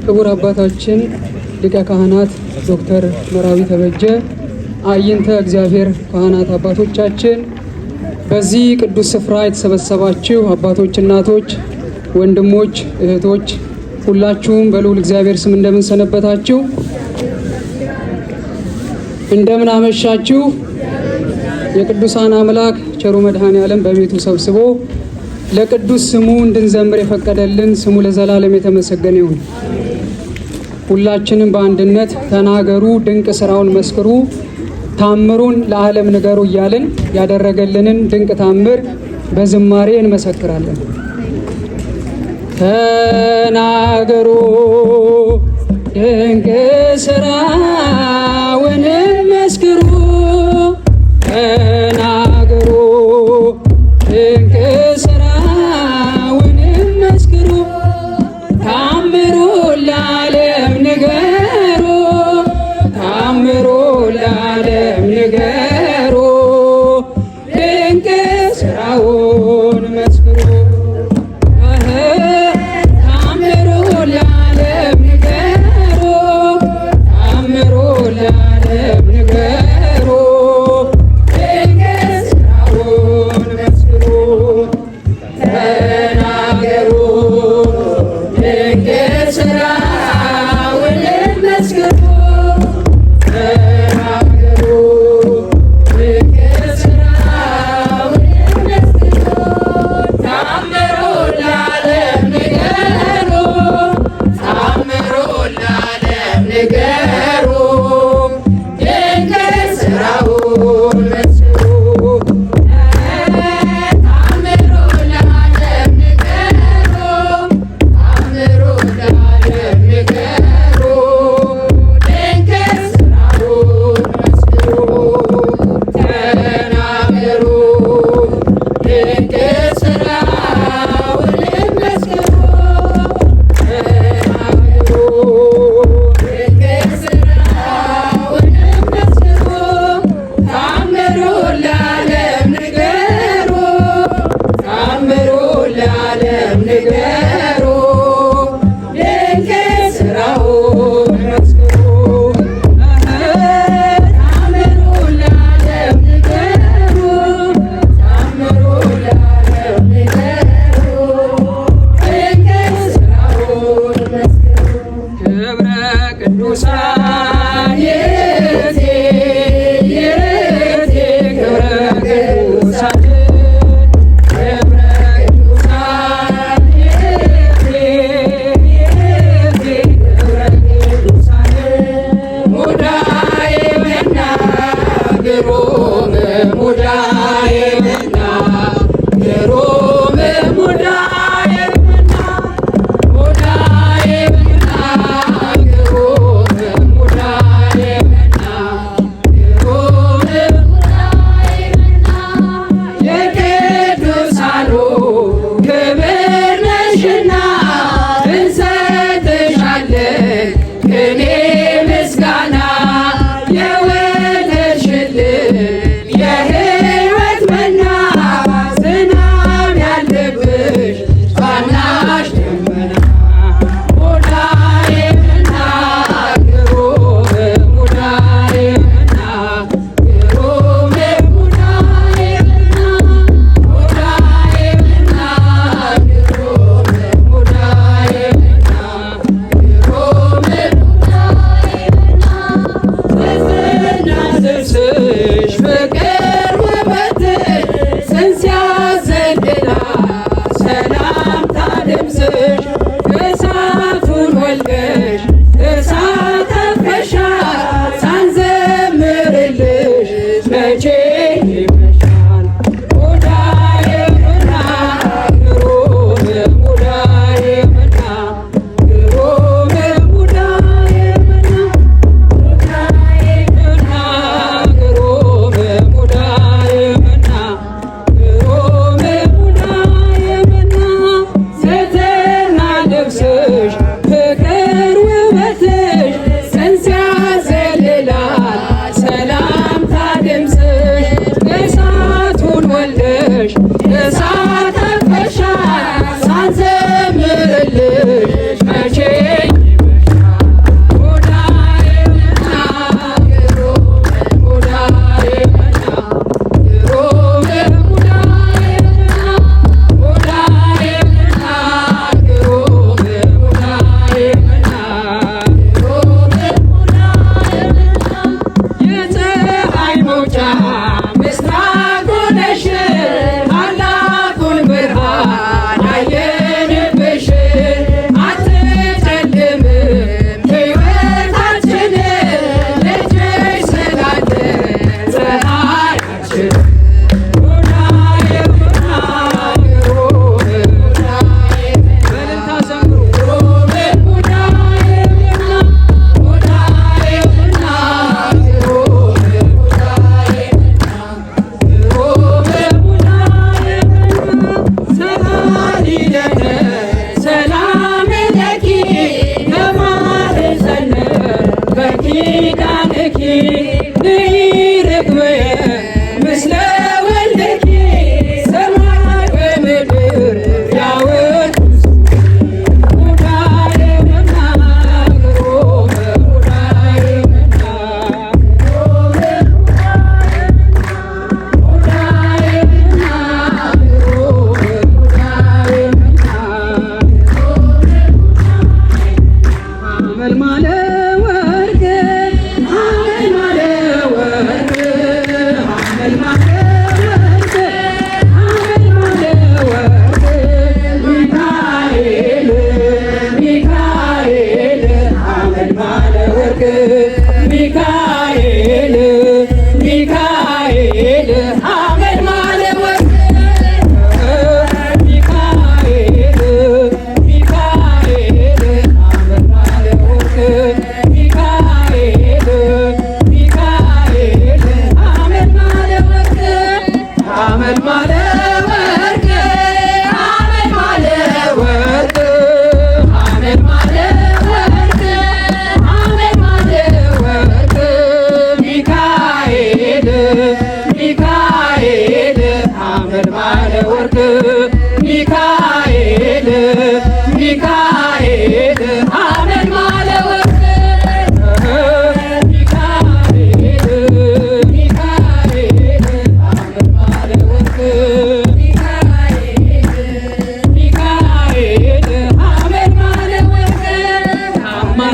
ክቡር አባታችን ሊቀ ካህናት ዶክተር መራዊ ተበጀ፣ አይንተ እግዚአብሔር ካህናት አባቶቻችን፣ በዚህ ቅዱስ ስፍራ የተሰበሰባችሁ አባቶች፣ እናቶች፣ ወንድሞች፣ እህቶች ሁላችሁም በልዑል እግዚአብሔር ስም እንደምን ሰነበታችሁ? እንደምን አመሻችሁ? የቅዱሳን አምላክ ቸሩ መድኃኔዓለም በቤቱ ሰብስቦ ለቅዱስ ስሙ እንድንዘምር የፈቀደልን ስሙ ለዘላለም የተመሰገነ ይሁን። ሁላችንም በአንድነት ተናገሩ፣ ድንቅ ስራውን መስክሩ፣ ታምሩን ለዓለም ንገሩ እያልን ያደረገልንን ድንቅ ታምር በዝማሬ እንመሰክራለን። ተናገሩ ድንቅ ስራውን መስክሩ፣ ተናገሩ ድንቅ ስራውን መስክሩ፣ ታምሩን ለዓለም ንገሩ፣ ታምሩን ለዓለም ንገሩ፣ ድንቅ ስራውን መስክሩ። ታምሩን ለዓለም ንገሩ፣ ታምሩን ለዓለም ንገሩ፣ ድንቅ ስራውን መስክሩ። ተናገሩ ድንቅ ስራውን መስክሩ፣ ተናገሩ ድንቅ ስራውን መስክሩ፣ ታምሩን ለዓለም ንገሩ፣ ታምሩን ለዓለም ንገሩ፣ ድንቅ ስራውን መስክሩ። ታምሩን ለዓለም ንገሩ፣ ታምሩን ለዓለም ንገሩ፣ ድንቅ ስራውን መስክሩ። ተናገሩ ድንቅ ስራውን መስክሩ፣ ተናገሩ ድንቅ ስራውን መስክሩ፣ ታምሩን ለዓለም ንገሩ፣ ታምሩን ለዓለም ንገሩ፣ ድንቅ ስራውን መስክሩ። ታምሩን ለዓለም ንገሩ፣ ታምሩን ለዓለም ንገሩ፣ ድንቅ ስራውን መስክሩ። ክብረ ቅዱሳን የእቴ የእቴ ክብረ ቅዱሳን ክብረ ቅዱሳን የእቴ የእቴ ክብረ ቅዱሳን ሙዳየ መና ግሩም ሙዳየ መና ግሩም ሙዳየ መና ሙዳየ መና ግሩም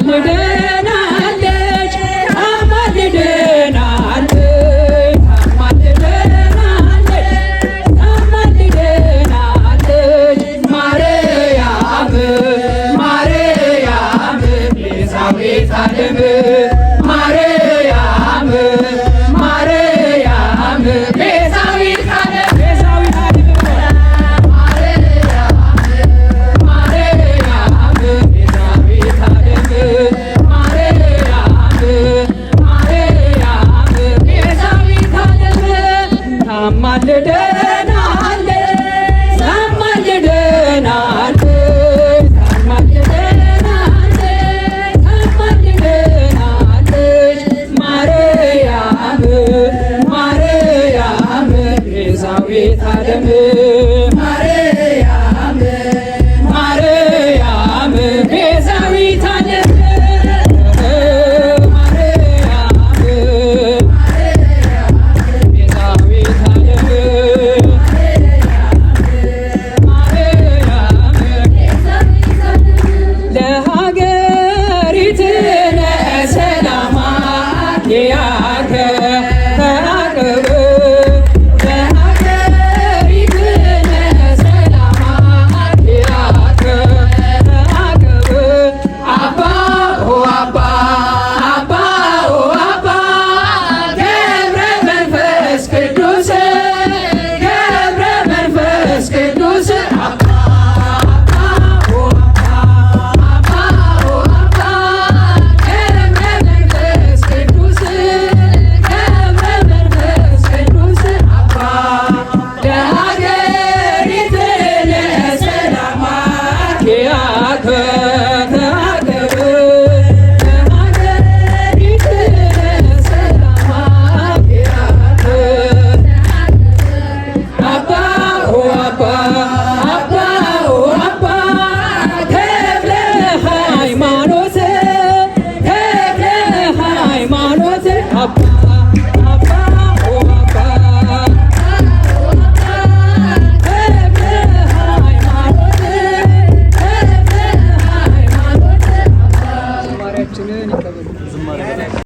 ታማልደናለች ማርያም ማርያም ቤዛዊተ ዓለም ማርያም ማርያም ቤዛዊተ ዓለም ቤዛዊተ ዓለም ማርያም ማርያም ቤዛዊተ ዓለም ማርያም ቤዛዊተ ዓለም ማርያም ለሀገሪትነ ሰላማ